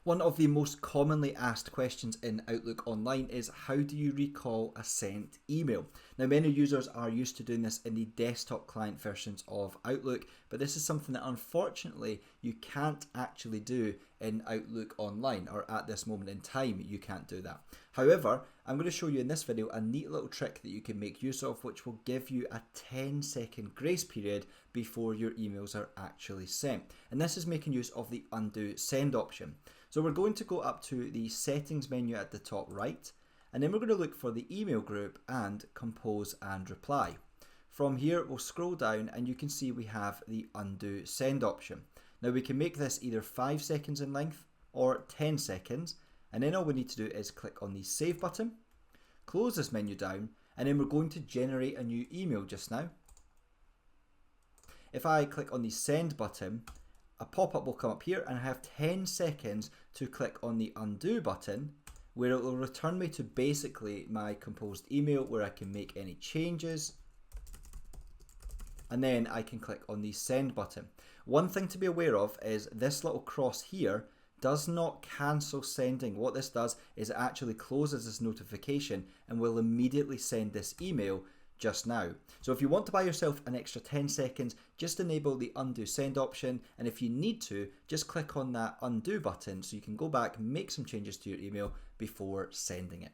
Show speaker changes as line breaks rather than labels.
One of the most commonly asked questions in Outlook Online is how do you recall a sent email? Now, many users are used to doing this in the desktop client versions of Outlook, but this is something that unfortunately you can't actually do in Outlook Online, or at this moment in time you can't do that. However, I'm going to show you in this video a neat little trick that you can make use of, which will give you a 10-second grace period before your emails are actually sent. And this is making use of the undo send option. So we're going to go up to the settings menu at the top right, and then we're going to look for the email group and compose and reply. From here we'll scroll down and you can see we have the undo send option. Now we can make this either 5 seconds in length or 10 seconds, and then all we need to do is click on the save button, close this menu down, and then we're going to generate a new email just now. If I click on the send button, a pop-up will come up here and I have 10 seconds to click on the undo button, where it will return me to basically my composed email where I can make any changes, and then I can click on the send button. One thing to be aware of is this little cross here does not cancel sending. What this does is it actually closes this notification and will immediately send this email just now. So if you want to buy yourself an extra 10 seconds, just enable the undo send option, and if you need to, just click on that undo button so you can go back, make some changes to your email before sending it.